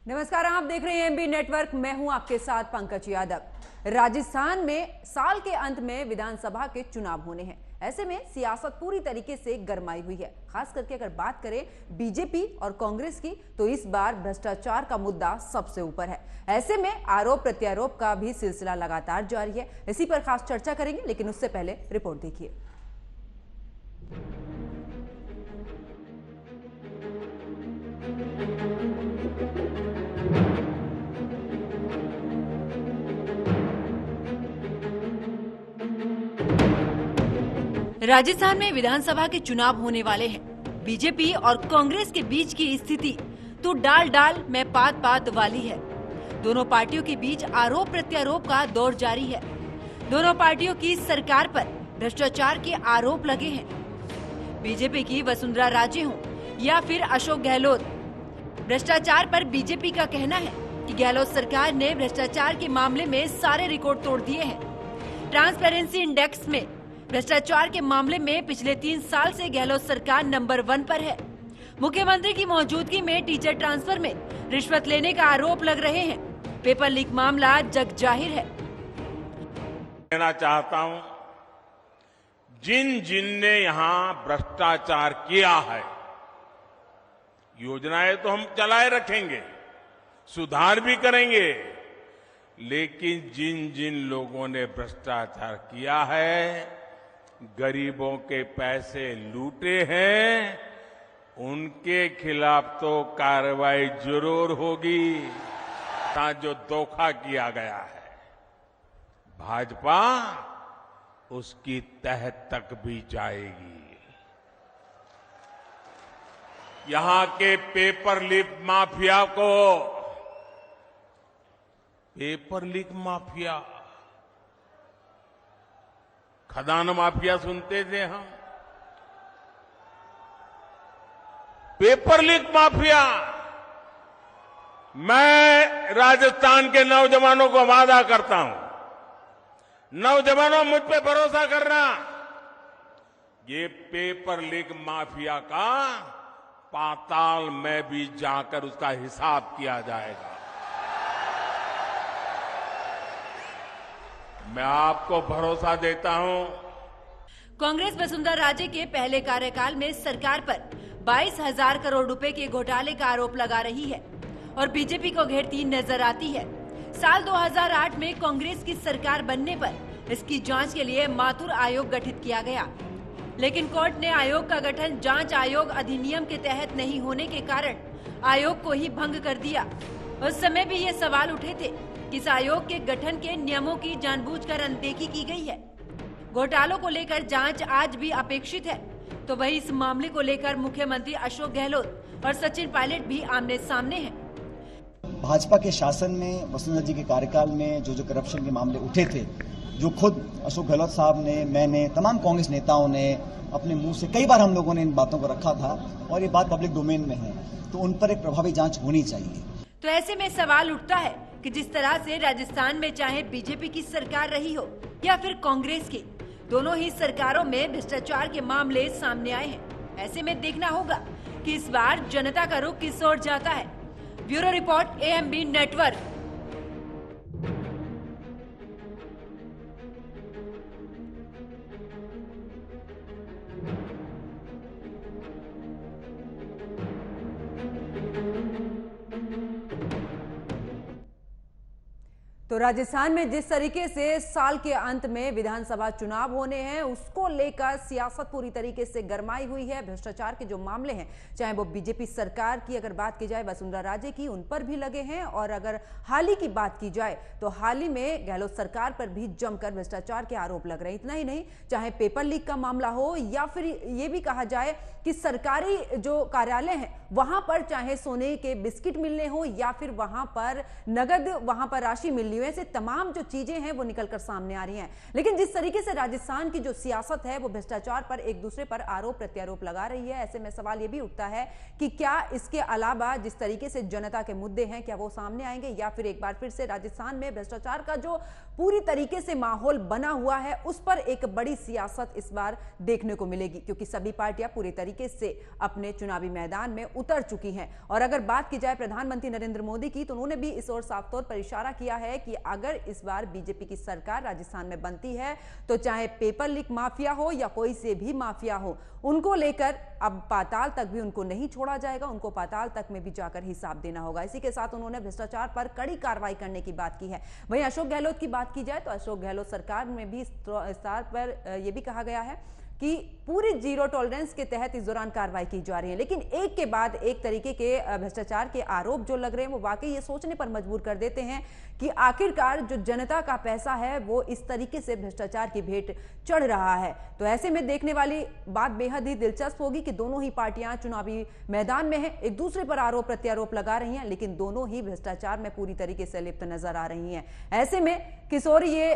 नमस्कार, आप देख रहे हैं एमबी नेटवर्क। मैं हूं आपके साथ पंकज यादव। राजस्थान में साल के अंत में विधानसभा के चुनाव होने हैं। ऐसे में सियासत पूरी तरीके से गरमाई हुई है। खास करके अगर बात करें बीजेपी और कांग्रेस की, तो इस बार भ्रष्टाचार का मुद्दा सबसे ऊपर है। ऐसे में आरोप प्रत्यारोप का भी सिलसिला लगातार जारी है। इसी पर खास चर्चा करेंगे, लेकिन उससे पहले रिपोर्ट देखिए। राजस्थान में विधानसभा के चुनाव होने वाले हैं। बीजेपी और कांग्रेस के बीच की स्थिति तो डाल डाल में पात पात वाली है। दोनों पार्टियों के बीच आरोप प्रत्यारोप का दौर जारी है। दोनों पार्टियों की सरकार पर भ्रष्टाचार के आरोप लगे हैं। बीजेपी की वसुंधरा राजे हों या फिर अशोक गहलोत, भ्रष्टाचार पर बीजेपी का कहना है कि गहलोत सरकार ने भ्रष्टाचार के मामले में सारे रिकॉर्ड तोड़ दिए हैं। ट्रांसपेरेंसी इंडेक्स में भ्रष्टाचार के मामले में पिछले 3 साल से गहलोत सरकार नंबर 1 पर है। मुख्यमंत्री की मौजूदगी में टीचर ट्रांसफर में रिश्वत लेने का आरोप लग रहे हैं। पेपर लीक मामला जग जाहिर है। कहना चाहता हूं, जिन ने यहां भ्रष्टाचार किया है, योजनाएं तो हम चलाए रखेंगे, सुधार भी करेंगे, लेकिन जिन लोगों ने भ्रष्टाचार किया है, गरीबों के पैसे लूटे हैं, उनके खिलाफ तो कार्रवाई जरूर होगी। जो धोखा किया गया है, भाजपा उसकी तह तक भी जाएगी। यहां के पेपर लीक माफिया को, पेपर लीक माफिया, खदान माफिया सुनते थे हम, पेपर लीक माफिया। मैं राजस्थान के नौजवानों को वादा करता हूं, नौजवानों मुझ पे भरोसा करना, ये पेपर लीक माफिया का पाताल में भी जाकर उसका हिसाब किया जाएगा। मैं आपको भरोसा देता हूं। कांग्रेस वसुंधरा राजे के पहले कार्यकाल में सरकार पर 22,000 करोड़ रुपए के घोटाले का आरोप लगा रही है और बीजेपी को घेरती नजर आती है। साल 2008 में कांग्रेस की सरकार बनने पर इसकी जांच के लिए माथुर आयोग गठित किया गया, लेकिन कोर्ट ने आयोग का गठन जांच आयोग अधिनियम के तहत नहीं होने के कारण आयोग को ही भंग कर दिया। उस समय भी ये सवाल उठे थे कि इस आयोग के गठन के नियमों की जानबूझकर अनदेखी की गई है। घोटालों को लेकर जांच आज भी अपेक्षित है, तो वही इस मामले को लेकर मुख्यमंत्री अशोक गहलोत और सचिन पायलट भी आमने सामने हैं। भाजपा के शासन में वसुंधरा जी के कार्यकाल में जो करप्शन के मामले उठे थे, जो खुद अशोक गहलोत साहब ने, मैंने, तमाम कांग्रेस नेताओं ने अपने मुंह से कई बार हम लोगों ने इन बातों को रखा था और ये बात पब्लिक डोमेन में है, तो उन पर एक प्रभावी जांच होनी चाहिए। तो ऐसे में सवाल उठता है कि जिस तरह से राजस्थान में चाहे बीजेपी की सरकार रही हो या फिर कांग्रेस की, दोनों ही सरकारों में भ्रष्टाचार के मामले सामने आए हैं। ऐसे में देखना होगा कि इस बार जनता का रुख किस ओर जाता है। Bureau report, AMB network. तो राजस्थान में जिस तरीके से साल के अंत में विधानसभा चुनाव होने हैं, उसको लेकर सियासत पूरी तरीके से गरमाई हुई है। भ्रष्टाचार के जो मामले हैं, चाहे वो बीजेपी सरकार की अगर बात की जाए, वसुंधरा राजे की, उन पर भी लगे हैं, और अगर हाल ही की बात की जाए तो हाल ही में गहलोत सरकार पर भी जमकर भ्रष्टाचार के आरोप लग रहे हैं। इतना ही नहीं, चाहे पेपर लीक का मामला हो या फिर ये भी कहा जाए कि सरकारी जो कार्यालय हैं वहां पर चाहे सोने के बिस्किट मिलने हो या फिर वहां पर नगद वहां पर राशि मिलनी हो, ऐसे तमाम जो चीजें हैं वो निकलकर सामने आ रही हैं। लेकिन जिस तरीके से राजस्थान की जो सियासत है वो भ्रष्टाचार पर एक दूसरे पर आरोप प्रत्यारोप लगा रही है, ऐसे में सवाल ये भी उठता है कि क्या इसके अलावा जिस तरीके से जनता के मुद्दे हैं, क्या वो सामने आएंगे, या फिर एक बार फिर से राजस्थान में भ्रष्टाचार का जो पूरी तरीके से माहौल बना हुआ है उस पर एक बड़ी सियासत इस बार देखने को मिलेगी, क्योंकि सभी पार्टियां पूरी तरीके से अपने चुनावी मैदान में उतर चुकी हैं। और अगर बात की जाए प्रधानमंत्री नरेंद्र मोदी की, तो उन्होंने भी इस ओर साफ तौर पर इशारा किया है कि अगर इस बार बीजेपी की सरकार राजस्थान में बनती है तो चाहे पेपर लीक माफिया हो या कोई से भी माफिया हो, उनको लेकर अब पाताल तक भी उनको नहीं छोड़ा जाएगा, उनको पाताल तक में भी जाकर हिसाब देना होगा। इसी के साथ उन्होंने भ्रष्टाचार पर कड़ी कार्रवाई करने की बात की है। वहीं अशोक गहलोत की बात की जाए तो अशोक गहलोत सरकार में भी स्तर पर यह भी कहा गया है कि पूरी जीरो टॉलरेंस के तहत इस दौरान कार्रवाई की जा रही है। लेकिन एक के बाद एक तरीके के भ्रष्टाचार के आरोप जो लग रहे हैं वो वाकई ये सोचने पर मजबूर कर देते हैं कि आखिरकार जो जनता का पैसा है वो इस तरीके से भ्रष्टाचार की भेंट चढ़ रहा है। तो ऐसे में देखने वाली बात बेहद ही दिलचस्प होगी कि दोनों ही पार्टियां चुनावी मैदान में हैं, एक दूसरे पर आरोप प्रत्यारोप लगा रही हैं, लेकिन दोनों ही भ्रष्टाचार में पूरी तरीके से लिप्त नजर आ रही हैं। ऐसे में किशोर ये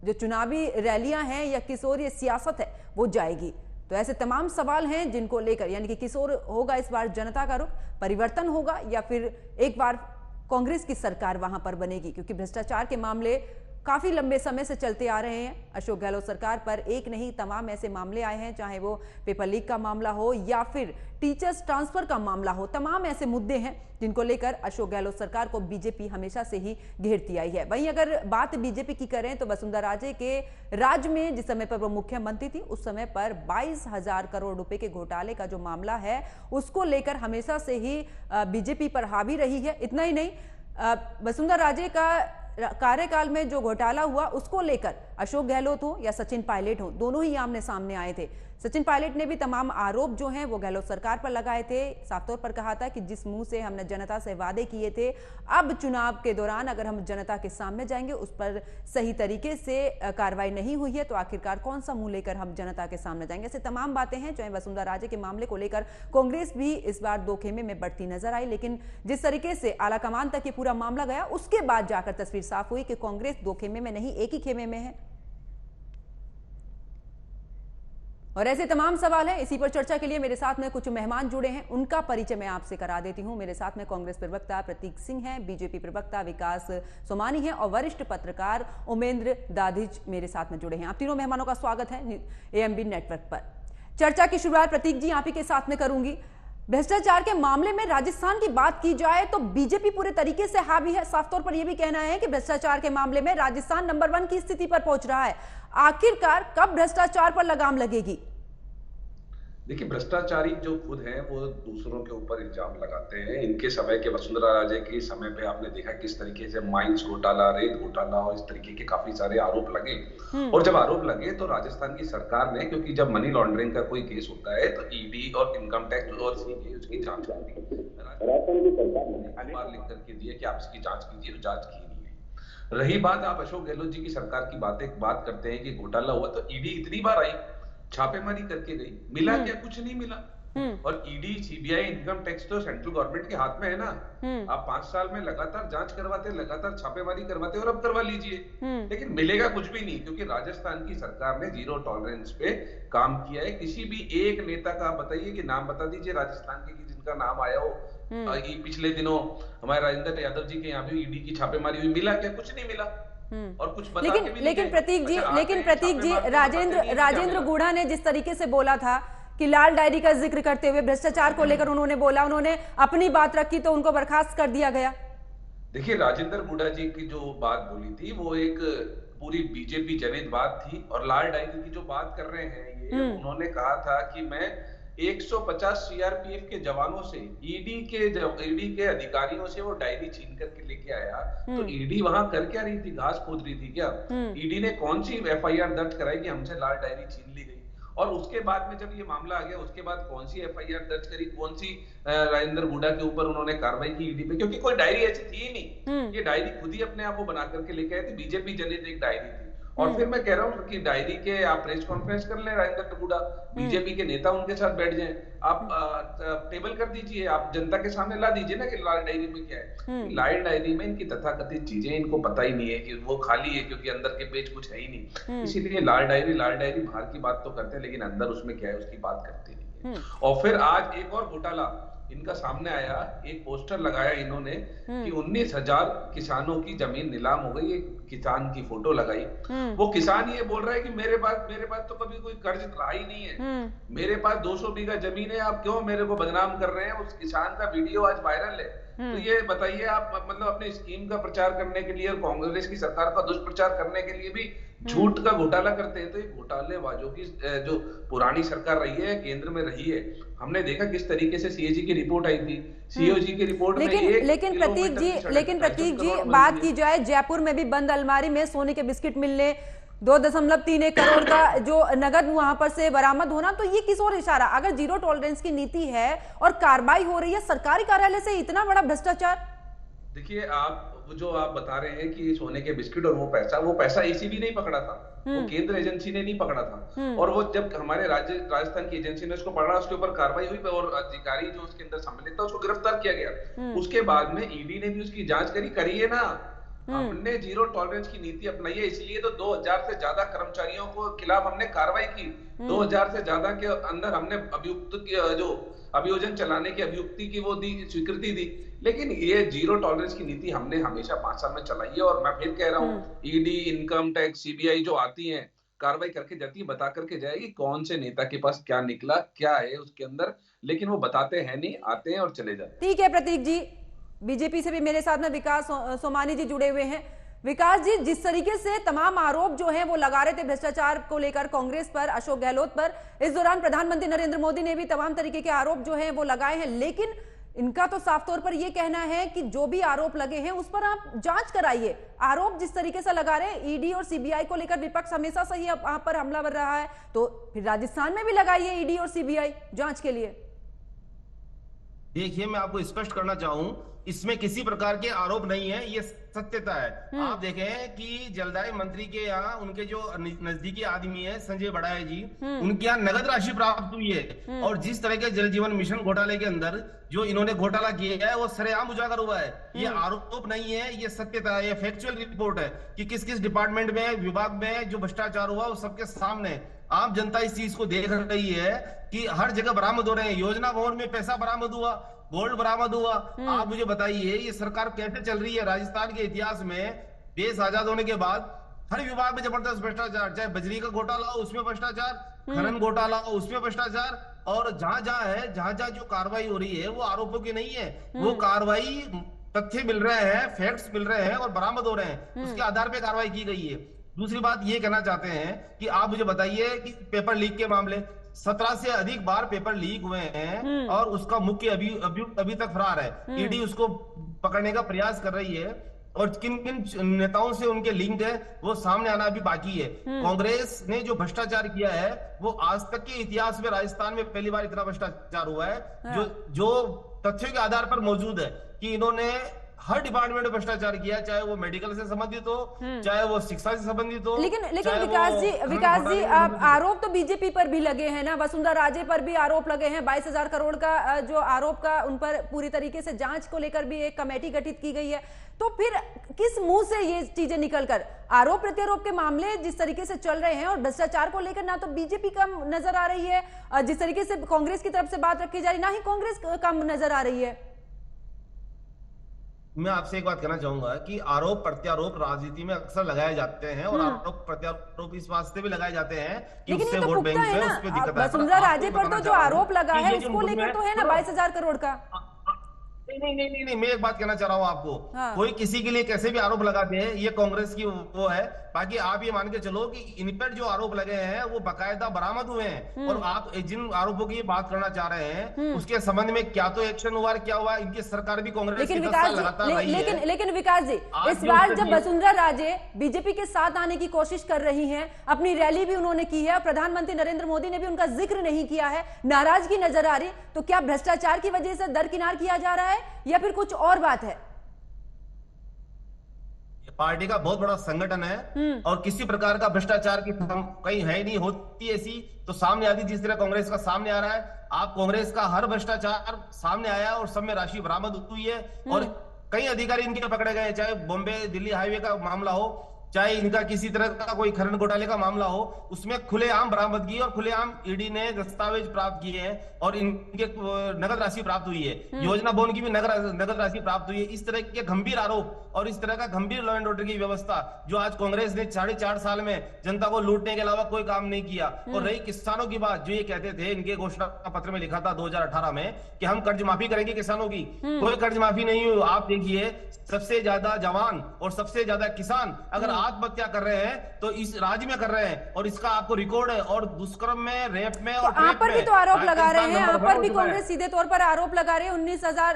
जो चुनावी रैलियां हैं या किशोर ये सियासत है वो जाएगी। तो ऐसे तमाम सवाल हैं जिनको लेकर, यानी कि किशोर होगा इस बार जनता का रुख, परिवर्तन होगा या फिर एक बार कांग्रेस की सरकार वहां पर बनेगी, क्योंकि भ्रष्टाचार के मामले काफी लंबे समय से चलते आ रहे हैं। अशोक गहलोत सरकार पर एक नहीं तमाम ऐसे मामले आए हैं, चाहे वो पेपर लीक का मामला हो या फिर टीचर्स ट्रांसफर का मामला हो, तमाम ऐसे मुद्दे हैं जिनको लेकर अशोक गहलोत सरकार को बीजेपी हमेशा से ही घेरती आई है। वहीं अगर बात बीजेपी की करें तो वसुंधरा राजे के राज में जिस समय पर वो मुख्यमंत्री थी उस समय पर 22,000 करोड़ रुपए के घोटाले का जो मामला है उसको लेकर हमेशा से ही बीजेपी पर हावी रही है। इतना ही नहीं, वसुंधरा राजे का कार्यकाल में जो घोटाला हुआ उसको लेकर अशोक गहलोत हो या सचिन पायलट हो, दोनों ही आमने सामने आए थे। सचिन पायलट ने भी तमाम आरोप जो हैं वो गहलोत सरकार पर लगाए थे, साफ तौर पर कहा था कि जिस मुंह से हमने जनता से वादे किए थे, अब चुनाव के दौरान अगर हम जनता के सामने जाएंगे उस पर सही तरीके से कार्रवाई नहीं हुई है तो आखिरकार कौन सा मुंह लेकर हम जनता के सामने जाएंगे। ऐसे तमाम बातें हैं। चाहे वसुंधरा राजे के मामले को लेकर कांग्रेस भी इस बार दो खेमे में बढ़ती नजर आई, लेकिन जिस तरीके से आलाकमान तक ये पूरा मामला गया उसके बाद जाकर तस्वीर साफ हुई कि कांग्रेस दो खेमे में नहीं एक ही खेमे में है। और ऐसे तमाम सवाल हैं। इसी पर चर्चा के लिए मेरे साथ में कुछ मेहमान जुड़े हैं, उनका परिचय मैं आपसे करा देती हूं। मेरे साथ में कांग्रेस प्रवक्ता प्रतीक सिंह हैं, बीजेपी प्रवक्ता विकास सोमानी हैं और वरिष्ठ पत्रकार उमेंद्र दाधिज मेरे साथ में जुड़े हैं। आप तीनों मेहमानों का स्वागत है एएमबी नेटवर्क पर। चर्चा की शुरुआत प्रतीक जी आप ही के साथ में करूंगी। भ्रष्टाचार के मामले में राजस्थान की बात की जाए तो बीजेपी पूरे तरीके से हावी है। साफ तौर पर यह भी कहना है कि भ्रष्टाचार के मामले में राजस्थान नंबर 1 की स्थिति पर पहुंच रहा है। आखिरकार कब भ्रष्टाचार पर लगाम लगेगी? देखिए, भ्रष्टाचारी जो खुद हैं वो दूसरों के ऊपर इल्जाम लगाते हैं। इनके समय के वसुंधरा राजे के समय पे आपने देखा किस तरीके से माइंस घोटाला, रेत घोटाला और इस तरीके के काफी सारे आरोप लगे। और जब आरोप लगे तो राजस्थान की सरकार ने, क्योंकि जब मनी लॉन्ड्रिंग का कोई केस होता है तो ईडी और इनकम टैक्स और सीबीआई उसकी जांच करती है। राजस्थान की सरकार ने बार लिख करके दिया कि आप इसकी जांच कीजिए, तो जांच की नहीं है। रही बात, आप अशोक गहलोत जी की सरकार की बात करते हैं कि घोटाला हुआ, तो ईडी इतनी बार आई, छापेमारी करके गई, मिला क्या? कुछ नहीं मिला। और ईडी, सीबीआई, इनकम टैक्स तो सेंट्रल गवर्नमेंट के हाथ में है ना। आप 5 साल में लगातार जांच करवाते, लगातार छापेमारी करवाते और अब करवा लीजिए, लेकिन मिलेगा कुछ भी नहीं, क्योंकि राजस्थान की सरकार ने जीरो टॉलरेंस पे काम किया है। किसी भी एक नेता का बताइए कि नाम बता दीजिए राजस्थान के जिनका नाम आया हो। पिछले दिनों हमारे राजेंद्र यादव जी के यहाँ भी ईडी की छापेमारी हुई, मिला क्या? कुछ नहीं मिला। और कुछ बता के भी लेकिन प्रतीक जी राजेंद्र गुढ़ा ने जिस तरीके से बोला था कि लाल डायरी का जिक्र करते हुए भ्रष्टाचार को लेकर उन्होंने बोला, उन्होंने अपनी बात रखी तो उनको बर्खास्त कर दिया गया। देखिए, राजेंद्र गुढ़ा जी की जो बात बोली थी वो एक पूरी बीजेपी जनित बात थी। और लाल डायरी की जो बात कर रहे हैं ये, उन्होंने कहा था कि मैं 150 सीआरपीएफ के जवानों से, ईडी के अधिकारियों से वो डायरी छीन करके लेके आया। तो ईडी वहां कर क्या रही थी? घास खोद रही थी क्या? ईडी ने कौन सी एफआईआर दर्ज कराई कि हमसे लाल डायरी छीन ली गई? और उसके बाद में जब ये मामला आ गया उसके बाद कौन सी एफआईआर दर्ज करी, कौन सी राजेंद्र गुढ़ा के ऊपर उन्होंने कार्रवाई की ईडी पे? क्योंकि कोई डायरी ऐसी थी ही नहीं। ये डायरी खुद ही अपने आप को बना करके लेके आए थे, बीजेपी जनित एक डायरी थी। और फिर मैं कह रहा हूँ कि डायरी के आप प्रेस कॉन्फ्रेंस कर लें, राजेंद्र गुढ़ा, बीजेपी के नेता उनके साथ बैठ जाएं, आप टेबल कर दीजिए, आप जनता के सामने ला दीजिए ना कि लाल डायरी में क्या है। लाल डायरी में इनकी तथाकथित चीजें इनको पता ही नहीं है कि वो खाली है, क्योंकि अंदर के पेज कुछ है ही नहीं। इसीलिए लाल डायरी बाहर की बात तो करते हैं, लेकिन अंदर उसमें क्या है उसकी बात करते नहीं है। और फिर आज एक और घोटाला इनका सामने आया, एक पोस्टर लगाया इन्होंने कि 19,000 किसानों की जमीन नीलाम हो गई, एक किसान की फोटो लगाई। वो किसान ये बोल रहा है कि मेरे पास तो कभी कोई कर्ज रहा ही नहीं है, मेरे पास 200 बीघा जमीन है, आप क्यों मेरे को बदनाम कर रहे हैं। उस किसान का वीडियो आज वायरल है। तो ये बताइए आप, मतलब अपने स्कीम का प्रचार करने के लिए और कांग्रेस की सरकार का दुष्प्रचार करने के लिए भी झूठ का घोटाला करते हैं। तो ये घोटालेबाजों की जो पुरानी सरकार रही है, केंद्र में रही है, हमने देखा किस तरीके से सीएजी की रिपोर्ट आई थी। सीओजी की रिपोर्ट में लेकिन प्रतीक जी बात की जाए, जयपुर में भी बंद अलमारी में सोने के बिस्किट मिलने, 2.31 करोड़ का जो नगद वहां पर से बरामद होना, तो ये किस ओर इशारा? अगर जीरो टॉलरेंस की नीति है और कार्रवाई हो रही है सरकारी कार्यालय से, इतना बड़ा भ्रष्टाचार। देखिए, आप जो आप बता रहे हैं कि सोने के बिस्किट और वो पैसा एसीबी नहीं पकड़ा था, वो केंद्र एजेंसी ने नहीं पकड़ा था। और वो जब हमारे राजस्थान की एजेंसी ने उसको पकड़ा, उसके ऊपर कार्रवाई हुई और अधिकारी जो उसके अंदर सम्मिलित था उसको गिरफ्तार किया गया। उसके बाद में ईडी ने भी उसकी जांच करी है ना। हमने जीरो टॉलरेंस की नीति अपनाई है, इसलिए तो 2000 से ज्यादा कर्मचारियों को खिलाफ हमने कार्रवाई की। 2000 से ज्यादा के अंदर हमने अभियुक्त की जो अभियोजन चलाने की अभियुक्ति की वो दी, स्वीकृति दी। लेकिन ये जीरो टॉलरेंस की नीति हमने हमेशा 5 साल में चलाई है। और मैं फिर कह रहा हूँ, ईडी, इनकम टैक्स, सीबीआई जो आती है, कार्रवाई करके जाती है, बता करके जाएगी कौन से नेता के पास क्या निकला, क्या है उसके अंदर, लेकिन वो बताते हैं नहीं, आते हैं और चले जाते हैं। ठीक है प्रतीक जी, बीजेपी से भी मेरे साथ में विकास सोमानी जी जुड़े हुए हैं। विकास जी, जिस तरीके से तमाम आरोप जो हैं वो लगा रहे थे भ्रष्टाचार को लेकर कांग्रेस पर, अशोक गहलोत पर, इस दौरान प्रधानमंत्री नरेंद्र मोदी ने भी तमाम तरीके के आरोप जो हैं वो लगाए हैं, लेकिन इनका तो साफ तौर पर यह कहना है कि जो भी आरोप लगे हैं उस पर आप जांच कराइए। आरोप जिस तरीके से लगा रहे हैं ईडी और सीबीआई को लेकर, विपक्ष हमेशा से ही आप पर हमलावर रहा है, तो फिर राजस्थान में भी लगाइए ईडी और सीबीआई जांच के लिए। देखिए, मैं आपको स्पष्ट करना चाहूं, इसमें किसी प्रकार के आरोप नहीं है, ये सत्यता है। आप देखें कि जलदाय मंत्री के यहाँ उनके जो नजदीकी आदमी है संजय बड़ाई जी, उनके यहाँ नगद राशि प्राप्त हुई है। और जिस तरह के जल जीवन मिशन घोटाले के अंदर जो इन्होंने घोटाला किया है वो सरेआम उजागर हुआ है। ये आरोप नहीं है, ये सत्यता है, ये फैक्चुअल रिपोर्ट है कि किस किस डिपार्टमेंट में, विभाग में जो भ्रष्टाचार हुआ वो सबके सामने। आम जनता इस चीज को देख रही है कि हर जगह बरामद हो रहे हैं। योजना भवन में पैसा बरामद हुआ, गोल्ड बरामद हुआ। आप मुझे बताइए, ये सरकार कैसे चल रही है? राजस्थान के इतिहास में देश आजाद होने के बाद हर विभाग में जबरदस्त भ्रष्टाचार, चाहे बजरी का घोटाला हो उसमें भ्रष्टाचार, खनन घोटाला हो उसमें भ्रष्टाचार, और जहां जहां जो कार्रवाई हो रही है वो आरोपों की नहीं है, वो कार्रवाई तथ्य मिल रहे हैं, फैक्ट्स मिल रहे हैं और बरामद हो रहे हैं, उसके आधार पर कार्रवाई की गई है। दूसरी बात ये कहना चाहते हैं कि आप मुझे बताइए कि पेपर लीक के मामले 17 से अधिक बार पेपर लीक हुए हैं और उसका मुख्य अभियुक्त अभी तक फरार है। ईडी उसको पकड़ने का प्रयास कर रही है और किन किन नेताओं से उनके लिंक है वो सामने आना भी बाकी है। कांग्रेस ने जो भ्रष्टाचार किया है वो आज तक के इतिहास में राजस्थान में पहली बार इतना भ्रष्टाचार हुआ है जो तथ्यों के आधार पर मौजूद है कि इन्होंने हर डिपार्टमेंट में भ्रष्टाचार किया, चाहे वो मेडिकल से संबंधित हो, चाहे वो शिक्षा से संबंधित हो। लेकिन विकास जी आरोप तो बीजेपी पर भी लगे हैं ना, वसुंधरा राजे पर भी आरोप लगे हैं। 22,000 करोड़ का जो आरोप का उन पर पूरी तरीके से जांच को लेकर भी एक कमेटी गठित की गई है। तो फिर किस मुंह से ये चीजें निकलकर, आरोप प्रत्यारोप के मामले जिस तरीके से चल रहे हैं और भ्रष्टाचार को लेकर ना तो बीजेपी कम नजर आ रही है, जिस तरीके से कांग्रेस की तरफ से बात रखी जा रही, ना ही कांग्रेस कम नजर आ रही है। मैं आपसे एक बात कहना चाहूंगा कि आरोप प्रत्यारोप राजनीति में अक्सर लगाए जाते हैं और आरोप प्रत्यारोप इस वास्ते भी लगाए जाते हैं कि उससे वोट बैंक पे उस पे दिक्कत है। वसुंधरा राजे पर तो जो आरोप लगा है उसको लेकर तो है ना 22,000 करोड़ का। नहीं, मैं एक बात कहना चाह रहा हूँ आपको, कोई किसी के लिए कैसे भी आरोप लगाते हैं, ये कांग्रेस की वो है। बाकी आप ये मान के चलो कि इन पर जो आरोप लगे हैं वो बाकायदा बरामद हुए हैं। और आप जिन आरोपों की बात करना चाह रहे हैं उसके संबंध में क्या तो एक्शन हुआ, क्या हुआ, इनकी सरकार भी कांग्रेस लेकिन विकास जी इस बार जब वसुंधरा राजे बीजेपी के साथ आने की कोशिश कर रही हैं, अपनी रैली भी उन्होंने की है, प्रधानमंत्री नरेंद्र मोदी ने भी उनका जिक्र नहीं किया है, नाराजगी नजर आ रही, तो क्या भ्रष्टाचार की वजह से दरकिनार किया जा रहा है या फिर कुछ और बात है? पार्टी का बहुत बड़ा संगठन है और किसी प्रकार का भ्रष्टाचार की कहीं है नहीं, होती ऐसी तो सामने आती, जिस तरह कांग्रेस का सामने आ रहा है। आप कांग्रेस का हर भ्रष्टाचार सामने आया और सब में राशि बरामद हुई है और कई अधिकारी इनके पकड़े गए, चाहे बॉम्बे दिल्ली हाईवे का मामला हो, चाहे इनका किसी तरह का कोई खनन घोटाले का मामला हो, उसमें खुलेआम बरामदगी और खुलेआम ईडी ने दस्तावेज प्राप्त किए हैं और इनके नगद राशि प्राप्त हुई है। योजना बोन की भी नगद राशि प्राप्त हुई है। इस तरह के गंभीर आरोप और इस तरह का गंभीर लॉ एंड ऑर्डर की व्यवस्था जो आज कांग्रेस ने 4.5 साल में जनता को लूटने के अलावा कोई काम नहीं किया। और रही किसानों की बात, जो ये कहते थे, इनके घोषणा पत्र में लिखा था 2018 में कि हम कर्ज माफी करेंगे किसानों की, कोई कर्ज माफी नहीं हुई। आप देखिए, सबसे ज्यादा जवान और सबसे ज्यादा किसान अगर आत्महत्या कर रहे हैं तो इस राज्य में कर रहे हैं, और इसका आपको रिकॉर्ड है। और दुष्कर्म में, रेप में और आप पर भी तो आरोप लगा रहे हैं, आप पर भी कांग्रेस सीधे तौर पर आरोप लगा रहे हैं। 19,000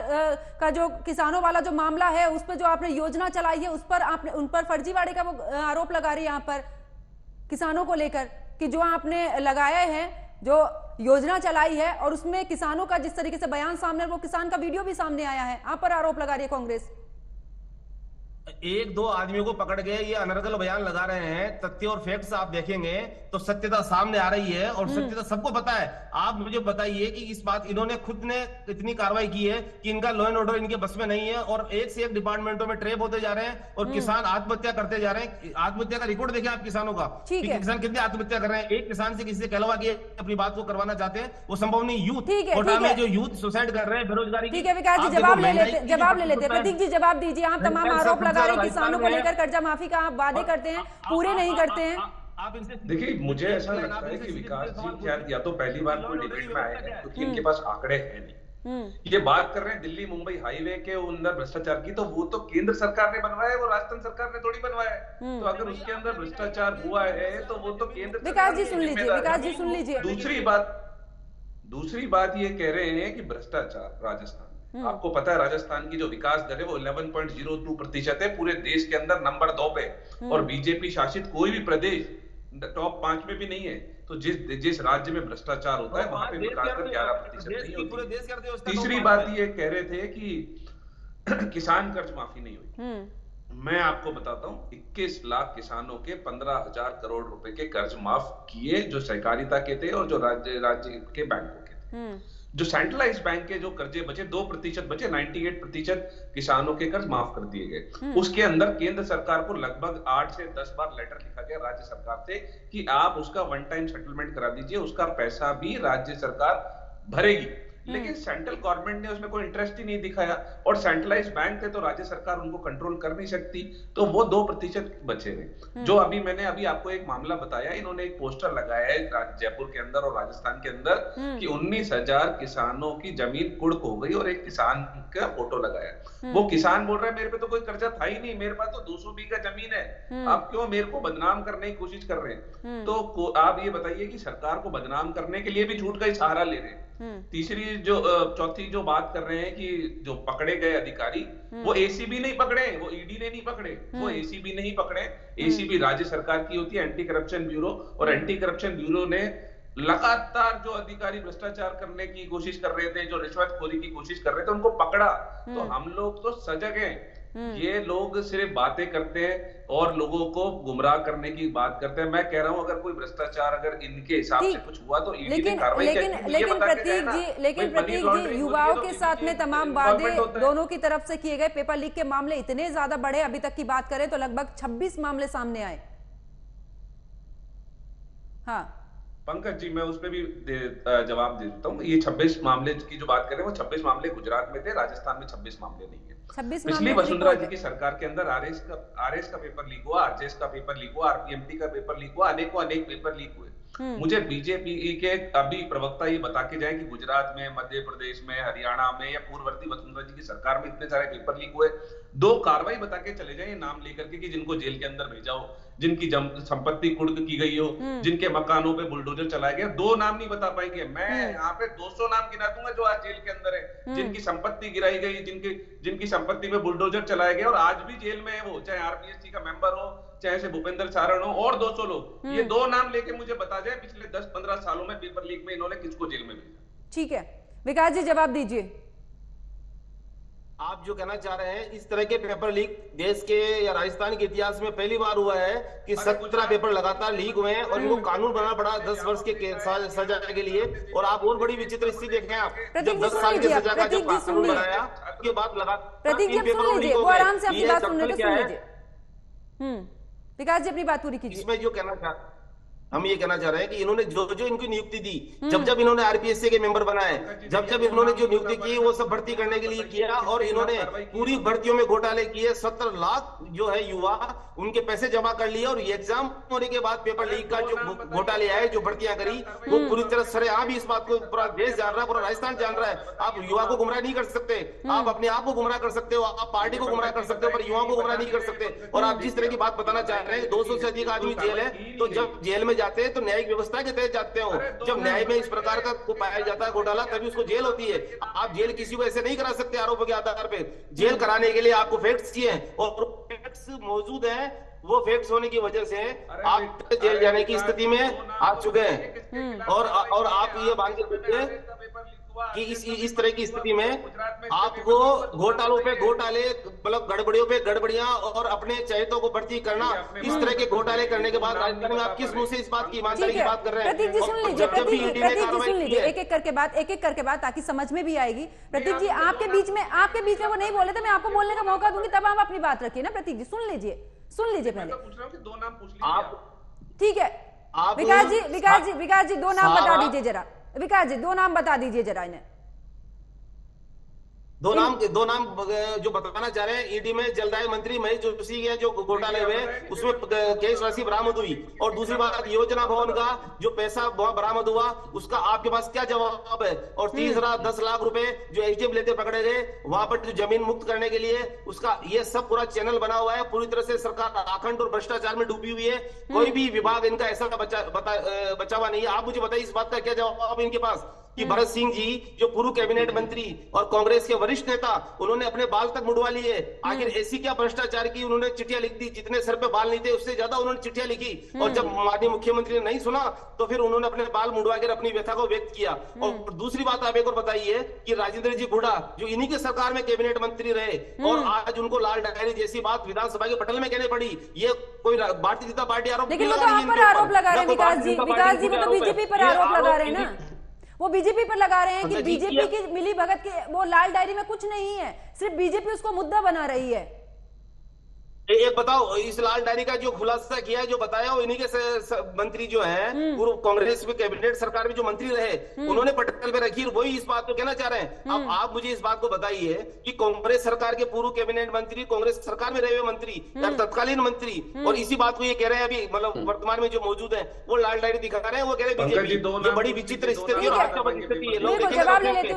का जो किसानों वाला जो मामला है, उस पर जो आपने योजना चलाई है, उस पर आपने उन पर फर्जीवाड़े का वो आरोप लगा रही है यहाँ पर किसानों को लेकर, कि जो आपने लगाया है, जो योजना चलाई है और उसमें किसानों का जिस तरीके से बयान सामने, वो किसान का वीडियो भी सामने आया है, आप पर आरोप लगा रही है कांग्रेस। 1-2 आदमियों को पकड़ के ये अनर्गल बयान लगा रहे हैं। तथ्य और फैक्ट्स आप देखेंगे तो सत्यता सामने आ रही है, और सत्यता सबको पता है। आप मुझे बताइए कि इस बात, इन्होंने खुद ने इतनी कार्रवाई की है कि इनका लॉ एंड ऑर्डर इनके बस में नहीं है, और एक से एक डिपार्टमेंटों में ट्रेप होते जा रहे हैं और किसान आत्महत्या करते जा रहे हैं। आत्महत्या का रिकॉर्ड देखें आप किसानों का, किसान कितने आत्महत्या कर रहे हैं। एक किसान से किसी से कहलवा के अपनी बात को करवाना चाहते हैं, वो संभव नहीं। यूथ कोटा में जो यूथ सुसाइड कर रहे हैं, बेरोजगारी। ठीक है विकास जी, जवाब ले लेते। प्रतीक जी जवाब दीजिए। आप तमाम आरोप लगा रहे हैं किसानों को लेकर, कर्जा माफी का आप वादे करते हैं, पूरे नहीं करते हैं। आप इनसे देखिए, मुझे ऐसा लगता है कि विकास जी शायद या तो पहली बार कोई डिबेट में आए हैं क्योंकि इनके पास आंकड़े हैं नहीं। ये बात कर रहे हैं दिल्ली मुंबई हाईवे के अंदर भ्रष्टाचार की, तो वो तो केंद्र सरकार ने बनवाया है, वो राजस्थान सरकार ने थोड़ी बनवाया है। तो अगर उसके अंदर भ्रष्टाचार हुआ है तो वो तो केंद्र। विकास जी सुन लीजिए। दूसरी बात ये कह रहे हैं कि भ्रष्टाचार राजस्थान, आपको पता है राजस्थान की जो विकास दर है वो 11.02% है, पूरे देश के अंदर नंबर 2 पे, और बीजेपी शासित कोई भी प्रदेश टॉप 5 में भी नहीं है। तो जिस राज्य में भ्रष्टाचार होता है वहां पे विकास दर 11% नहीं होती। तीसरी बात ये कह रहे थे कि किसान कर्ज माफी नहीं हुई। मैं आपको बताता हूं, 21 लाख किसानों के 15,000 करोड़ रुपए के कर्ज माफ किए, जो सहकारिता के थे और जो राज्य के बैंकों के थे। जो सेंट्रलाइज बैंक के जो कर्जे बचे 2% बचे, 98% किसानों के कर्ज माफ कर दिए गए। उसके अंदर केंद्र सरकार को लगभग 8 से 10 बार लेटर लिखा गया राज्य सरकार से कि आप उसका वन टाइम सेटलमेंट करा दीजिए, उसका पैसा भी राज्य सरकार भरेगी। लेकिन सेंट्रल गवर्नमेंट ने उसमें कोई इंटरेस्ट ही नहीं दिखाया, और सेंट्रलाइज बैंक थे तो राज्य सरकार उनको कंट्रोल कर नहीं सकती, तो वो 2% बचे रहे। जो मैंने अभी आपको एक मामला बताया, इन्होंने एक पोस्टर लगाया है जयपुर के अंदर और राजस्थान के अंदर कि 19,000 किसानों की जमीन कुड़क हो गई, और एक किसान का फोटो लगाया। वो किसान बोल रहा है मेरे पे तो कोई कर्जा था ही नहीं, मेरे पास तो 200 बीघा जमीन है, आप क्यों मेरे को बदनाम करने की कोशिश कर रहे हैं। तो आप ये बताइए कि सरकार को बदनाम करने के लिए भी झूठ का ही सहारा ले रहे हैं। चौथी जो बात कर रहे हैं कि जो पकड़े गए अधिकारी, वो एसीबी नहीं पकड़े, वो ईडी ने नहीं पकड़े, वो एसीबी नहीं पकड़े। एसीबी राज्य सरकार की होती है, एंटी करप्शन ब्यूरो, और एंटी करप्शन ब्यूरो ने लगातार जो अधिकारी भ्रष्टाचार करने की कोशिश कर रहे थे, जो रिश्वतखोरी की कोशिश कर रहे थे, उनको पकड़ा। तो हम लोग तो सजग हैं। ये लोग सिर्फ बातें करते हैं और लोगों को गुमराह करने की बात करते हैं। मैं कह रहा हूं अगर कोई भ्रष्टाचार अगर इनके हिसाब से कुछ हुआ तो ईडी ने कार्रवाई करनी। लेकिन प्रतीक जी, युवाओं के साथ में तमाम वादे दोनों की तरफ से किए गए, पेपर लीक के मामले इतने ज्यादा बढ़े, अभी तक की बात करें तो लगभग 26 मामले सामने आए। हाँ पंकज जी, मैं उस पर भी जवाब दे देता हूँ। ये 26 मामले की जो बात कर रहे हैं वो 26 मामले गुजरात में थे, राजस्थान में 26 मामले नहीं है। पिछली वसुंधरा जी की सरकार के अंदर आरएस का पेपर लीक हुआ, आरजेएस का पेपर लीक हुआ, आरपीएमटी का पेपर लीक हुआ, अनेक पेपर लीक हुए। मुझे बीजेपी के अभी प्रवक्ता ये बता के जाए कि गुजरात में, मध्य प्रदेश में, हरियाणा में या पूर्ववर्ती वसुंधरा जी की सरकार में इतने सारे पेपर लीक हुए। 2 कार्रवाई बता के चले जाए नाम लेकर के कि जिनको जेल के अंदर भेजा हो, जिनकी संपत्ति कुर्क की गई हो, जिनके मकानों पे बुलडोजर चलाया गया। 2 नाम नहीं बता पाएंगे। मैं यहाँ पे 200 नाम गिना दूंगा जो आज जेल के अंदर है, जिनकी संपत्ति गिराई गई, जिनकी संपत्ति पे बुलडोजर चलाया गया और आज भी जेल में है वो, चाहे आरपीएससी का मेंबर हो, चाहे से भूपेंद्र सारण हो, और 200 लोग। ये 2 नाम लेके मुझे बता जाए पिछले 10-15 सालों में पेपर लीक में इन्होंने किसको जेल में भेजा। ठीक है विकास जी, जवाब दीजिए। आप जो कहना चाह रहे हैं, इस तरह के पेपर लीक देश के या राजस्थान के इतिहास में पहली बार हुआ है कि 17 पेपर लगातार लीक हुए हैं और इनको कानून बनाना पड़ा 10 वर्ष के सजा के लिए। और आप और बड़ी विचित्र स्थिति देखें, आप जब 10 साल की सजा का जो कानून बनाया उसके बाद लगा प्रतीक जी सुन लीजिए, वो आराम से आपकी बात सुनने को सुन लीजिए। विकास जी अपनी बात पूरी कीजिए। इसमें जो हम ये कहना चाह रहे हैं कि इन्होंने जो इनको नियुक्ति दी, जब इन्होंने आरपीएससी के मेंबर बनाए, जब इन्होंने जो नियुक्ति की वो सब भर्ती करने के लिए किया, और इन्होंने पूरी भर्तियों में घोटाले किए। 70 लाख जो है युवा उनके पैसे जमा कर लिए, और एग्जाम होने के बाद पेपर लीक का जो घोटाले आए, जो भर्तियां करी, वो पूरी तरह सरेआम भी इस बात को पूरा देश जान रहा है, पूरा राजस्थान जान रहा है। आप युवा को गुमराह नहीं कर सकते, आप अपने आप को गुमराह कर सकते हो, आप पार्टी को गुमराह कर सकते हो, पर युवाओं को गुमराह नहीं कर सकते। और आप जिस तरह की बात बताना चाह रहे हैं, 200 से अधिक आदमी जेल है, तो जब जेल में जाते हैं तो न्यायिक व्यवस्था के तहत जाते हो। जब न्याय में इस प्रकार का पाया जाता है घोटाला, तभी उसको जेल होती है। आप जेल किसी को ऐसे नहीं करा सकते आरोपों के आधार पे। जेल कराने के लिए आपको फैक्ट्स चाहिए, और फैक्ट्स मौजूद है। वो फैक्ट्स होने की वजह से आप जेल जाने की स्थिति में आ चुके हैं। और आप ये मान के चलिए कि इस तरह की स्थिति में आपको घोटालों पे घोटाले, मतलब गड़बड़ियों पे गड़बड़ियां, और अपने चहेतों को भर्ती करना, इस तरह के घोटाले करने के बाद राजस्थान में आप किस मुंह से इस बात की ईमानदारी की बात कर रहे हैं? प्रतीक जी सुन लीजिए, प्रतीक जी सुन लीजिए, एक एक करके बात ताकि समझ में भी आएगी। प्रतीक जी आपके बीच में वो नहीं बोले थे, मैं आपको बोलने का मौका दूंगी, तब आप अपनी बात रखिए ना। प्रतीक जी सुन लीजिए पहले। दो नाम पूछ लीजिए। ठीक है विकास जी 2 नाम बता दीजिए जरा। विकास जी 2 नाम बता दीजिए जरा इन्हें। दो नाम जो बताना चाह रहे हैं। ईडी में जलदाय मंत्री महेश जोशी के जो घोटाले हुए, उसमें केश राशि बरामद हुई। और दूसरी बात, योजना भवन का जो पैसा बरामद हुआ, उसका आपके पास क्या जवाब है? और तीसरा 10 लाख रुपए जो एचडीएफ लेते पकड़े गए, वहां पर जो जमीन मुक्त करने के लिए, उसका ये सब पूरा चैनल बना हुआ है। पूरी तरह से सरकार आखंड और भ्रष्टाचार में डूबी हुई है। कोई भी विभाग इनका ऐसा बचा हुआ नहीं है। आप मुझे बताइए इस बात का क्या जवाब है इनके पास कि भरत सिंह जी जो पूर्व कैबिनेट मंत्री और कांग्रेस के वरिष्ठ नेता, उन्होंने अपने बाल तक मुड़वा लिए। आखिर ऐसी क्या भ्रष्टाचार की? उन्होंने चिट्ठियां लिख दी, जितने सर पे बाल नहीं थे उससे ज्यादा उन्होंने चिट्ठियां लिखी। और जब माननीय मुख्यमंत्री ने नहीं सुना, तो फिर उन्होंने अपने बाल मुड़वा कर अपनी व्यथा को व्यक्त किया। और दूसरी बात आप एक और बताइए कि राजेंद्र जी हुड्डा जो इन्हीं के सरकार में कैबिनेट मंत्री रहे, और आज उनको लाल डायरी जैसी बात विधानसभा के पटल में कहने पड़ी। ये कोई भारतीय जनता पार्टी आरोप लेकिन वो तो आप पर आरोप लगा रहे हैं विकास जी वो तो बीजेपी पर आरोप लगा रहे हैं ना। वो बीजेपी पर लगा रहे हैं कि बीजेपी की मिली भगत के वो लाल डायरी में कुछ नहीं है, सिर्फ बीजेपी उसको मुद्दा बना रही है। एक बताओ, इस लाल डायरी का जो खुलासा किया है, जो बताया, वो इन्हीं के मंत्री जो है पूर्व कांग्रेस में कैबिनेट सरकार में जो मंत्री रहे, उन्होंने पटल पे रखी। वही इस बात को कहना चाह रहे हैं। अब आप मुझे इस बात को बताइए कि कांग्रेस सरकार के पूर्व कैबिनेट मंत्री, कांग्रेस सरकार में रहे हुए मंत्री या तत्कालीन मंत्री, और इसी बात को ये कह रहे हैं अभी, मतलब वर्तमान में जो मौजूद है, वो लाल डायरी दिखा रहे हैं। वो कह रहे हैं बीजेपी। ये बड़ी विचित्र स्थिति है, आशावादी स्थिति है। जवाब ले लेती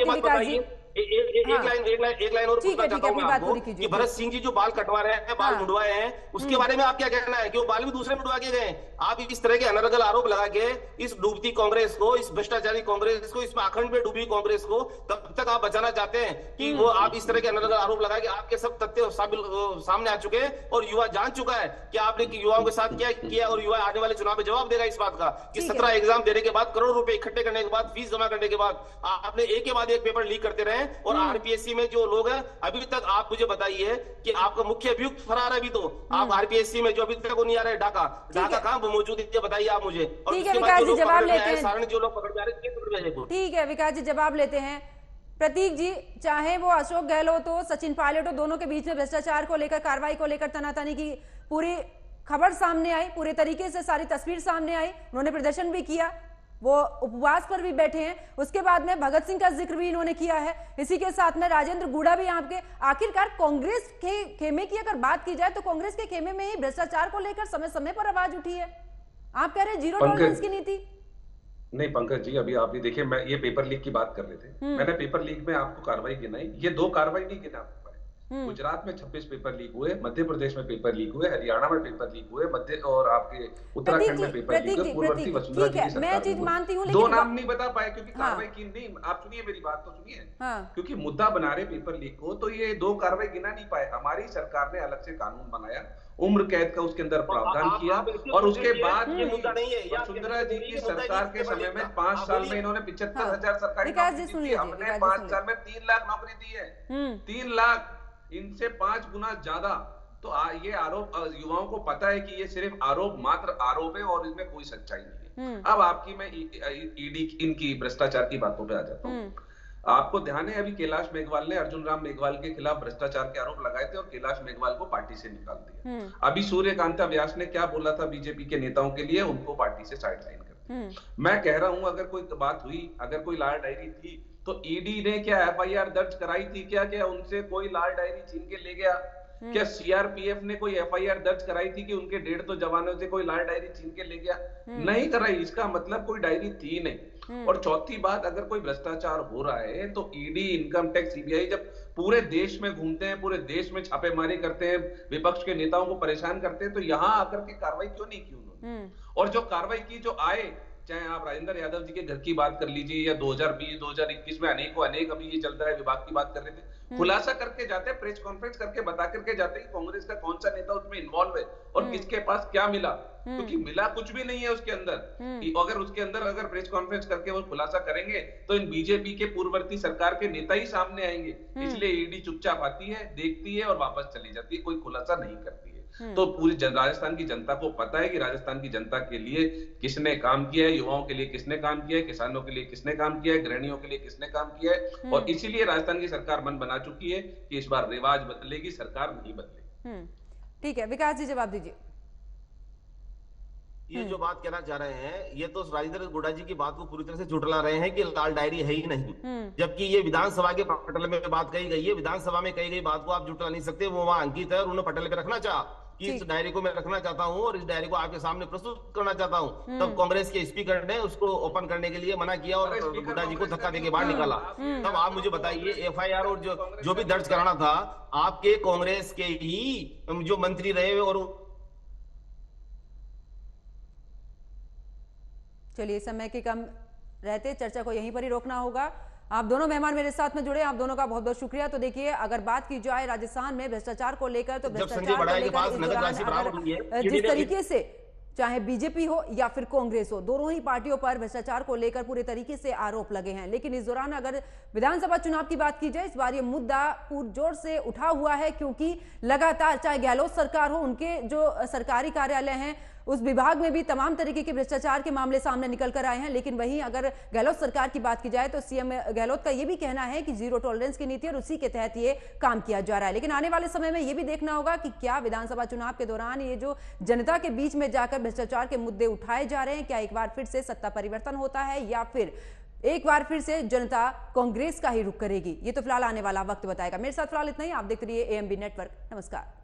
हूँ विकास जी। एक लाइन और पूछना चाहता हूं आपको कि भरत सिंह जी जो बाल कटवा रहे हैं, बाल मुड़वाए हैं, उसके बारे में आप क्या कहना है? कि वो बाल भी दूसरे मुड़वा के गए? आप इस तरह के अनर्गल आरोप लगा के इस डूबती कांग्रेस को, इस भ्रष्टाचारी कांग्रेस को, इसमें अखंड में डूबी कांग्रेस को कब तक आप बचाना चाहते हैं? कि वो आप इस तरह के अनर्गल आरोप लगा के आपके सब तथ्य सामने आ चुके हैं, और युवा जान चुका है कि आपने युवाओं के साथ क्या किया, और युवा आने वाले चुनाव में जवाब देगा इस बात का कि 17 एग्जाम देने के बाद, करोड़ रुपए इकट्ठे करने के बाद, फीस जमा करने के बाद आपने एक के बाद एक पेपर लीक करते रहे। और आरपीएससी में जो लोग हैं, अभी तक आप मुझे बताइए कि आपका मुख्य अभियुक्त फरार है। अभी तो आप आरपीएससी में जो अभी तक वो नहीं आ रहा है, ढाका कहां मौजूद है बताइए आप मुझे। और ठीक है विकास जी जवाब लेते हैं। सारण जो लोग पकड़ जा रहे हैं, ठीक है विकास जी जवाब लेते हैं। प्रतीक जी, चाहे वो अशोक गहलोत हो, सचिन पायलट हो, दोनों के बीच में भ्रष्टाचार को लेकर, कार्रवाई को लेकर तनातनी की पूरी खबर सामने आई, पूरे तरीके से सारी तस्वीर सामने आई। उन्होंने प्रदर्शन भी किया, वो उपवास पर भी बैठे हैं। उसके बाद में भगत सिंह का जिक्र भी इन्होंने किया है। इसी के साथ में राजेंद्र हुड्डा भी यहाँ के। आखिरकार कांग्रेस के खेमे की अगर बात की जाए तो कांग्रेस के खेमे में ही भ्रष्टाचार को लेकर समय समय पर आवाज उठी है। आप कह रहे हैं जीरो टॉलरेंस की नीति। नहीं पंकज जी, अभी आप ये देखिए, मैं ये पेपर लीक की बात कर रहे थे, मैंने पेपर लीक में आपको कार्रवाई गिनाई, ये 2 कार्रवाई नहीं गिना। गुजरात में 26 पेपर लीक हुए, मध्य प्रदेश में पेपर लीक हुए, हरियाणा में पेपर लीक हुए, मध्य और आपके उत्तराखंड में पेपर लीक हुए। पूर्ववर्ती वसुंधरा जी की सरकार मैं चीज मानती हूं, 2 नाम नहीं बता पाए क्योंकि कार्रवाई की नहीं। आप सुनिए मेरी बात तो सुनिए, क्योंकि मुद्दा बना रहे पेपर लीक को, तो ये 2 कार्रवाई गिना नहीं पाए। हमारी सरकार ने अलग से कानून बनाया, उम्र कैद का उसके अंदर प्रावधान किया, और उसके बाद ये मुद्दा नहीं है। वसुंधरा जी की सरकार के समय में 5 साल में इन्होंने 75,000 सरकारी नौकरी दी। हमने 5 साल में 3 लाख नौकरी दी है, 3 लाख, इनसे 5 गुना ज्यादा। तो ये आरोप युवाओं को पता है कि ये सिर्फ आरोप, मात्र आरोप है, और इसमें कोई सच्चाई नहीं है। अब आपकी मैं ईडी इनकी भ्रष्टाचार की बातों पे आ जाता हूँ। आपको ध्यान है अभी कैलाश मेघवाल ने अर्जुन राम मेघवाल के खिलाफ भ्रष्टाचार के आरोप लगाए थे और कैलाश मेघवाल को पार्टी से निकाल दिया। अभी सूर्यकांता व्यास ने क्या बोला था बीजेपी के नेताओं के लिए, उनको पार्टी से साइडलाइन कर दिया। मैं कह रहा हूं अगर कोई बात हुई, अगर कोई लाल डायरी थी तो ईडी ने क्या एफआईआर दर्ज कराई थी? क्या उनसे कोई लाल डायरी छीन के ले गया? क्या सीआरपीएफ ने कोई एफआईआर दर्ज कराई थी कि उनके 150 जवानों से कोई लाल डायरी छीन के ले गया? नहीं कराई। इसका मतलब कोई डायरी थी नहीं। और चौथी बात, अगर कोई भ्रष्टाचार हो रहा है तो ईडी, इनकम टैक्स, सीबीआई जब पूरे देश में घूमते हैं, पूरे देश में छापेमारी करते हैं, विपक्ष के नेताओं को परेशान करते हैं, तो यहां आकर के कार्रवाई क्यों नहीं की उन्होंने? और जो कार्रवाई की, जो आए, चाहे आप राजेंद्र यादव जी के घर की बात कर लीजिए या 2020 2021 में अनेक अभी ये चल रहा है, विभाग की बात कर रहे थे, खुलासा करके जाते हैं, प्रेस कॉन्फ्रेंस करके बता करके जाते हैं कि कांग्रेस का कौन सा नेता उसमें इन्वॉल्व है और किसके पास क्या मिला, क्योंकि मिला कुछ भी नहीं है उसके अंदर। अगर उसके अंदर अगर प्रेस कॉन्फ्रेंस करके वो खुलासा करेंगे तो इन बीजेपी के पूर्ववर्ती सरकार के नेता ही सामने आएंगे। इसलिए ईडी चुपचाप आती है, देखती है और वापस चली जाती है, कोई खुलासा नहीं करती है। तो पूरी राजस्थान की जनता को पता है कि राजस्थान की जनता के लिए किसने काम किया है, युवाओं के लिए किसने काम किया है, किसानों के लिए किसने काम किया है, गृहिणियों के लिए किसने काम किया है। और इसीलिए राजस्थान की सरकार मन बना चुकी है कि इस बार रिवाज बदलेगी, सरकार नहीं बदलेगी। ठीक है, विकास जी जवाब दीजिए। ये जो बात कहना चाह रहे हैं, ये तो राजेंद्र गोड़ा जी की बात को पूरी तरह से झुठला रहे हैं कि लाल डायरी है ही नहीं, जबकि ये विधानसभा के पटल में बात कही गई है। विधानसभा में कही गई बात को आप झुठला नहीं सकते, वो वहां अंकित है और उन्होंने पटल पे रखना चाहा कि इस डायरी को मैं रखना चाहता हूं और इस डायरी को आपके सामने प्रस्तुत करना चाहता हूं। तब कांग्रेस के स्पीकर ने उसको ओपन करने के लिए मना किया और गोड़ा जी को धक्का देके बाहर निकाला। तब आप मुझे बताइए, एफआईआर और जो भी दर्ज कराना था, आपके कांग्रेस के ही जो मंत्री रहे और चलिए, समय के कम रहते चर्चा को यहीं पर ही रोकना होगा। आप दोनों मेहमान मेरे साथ में जुड़े, आप दोनों का बहुत बहुत शुक्रिया। तो देखिए, अगर बात की जाए राजस्थान में भ्रष्टाचार को लेकर, तो भ्रष्टाचार को लेकर जिस तरीके से चाहे बीजेपी हो या फिर कांग्रेस हो, दोनों ही पार्टियों पर भ्रष्टाचार को लेकर पूरे तरीके से आरोप लगे हैं। लेकिन इस दौरान अगर विधानसभा चुनाव की बात की जाए, इस बार ये मुद्दा पुरजोर से उठा हुआ है, क्योंकि लगातार चाहे गहलोत सरकार हो, उनके जो सरकारी कार्यालय हैं उस विभाग में भी तमाम तरीके के भ्रष्टाचार के मामले सामने निकल कर आए हैं। लेकिन वहीं अगर गहलोत सरकार की बात की जाए तो सीएम गहलोत का यह भी कहना है कि जीरो टॉलरेंस की नीति और उसी के तहत ये काम किया जा रहा है। लेकिन आने वाले समय में यह भी देखना होगा कि क्या विधानसभा चुनाव के दौरान ये जो जनता के बीच में जाकर भ्रष्टाचार के मुद्दे उठाए जा रहे हैं, क्या एक बार फिर से सत्ता परिवर्तन होता है या फिर एक बार फिर से जनता कांग्रेस का ही रुख करेगी। ये तो फिलहाल आने वाला वक्त बताएगा। मेरे साथ फिलहाल इतना ही। आप देखते रहिए एएमबी नेटवर्क। नमस्कार।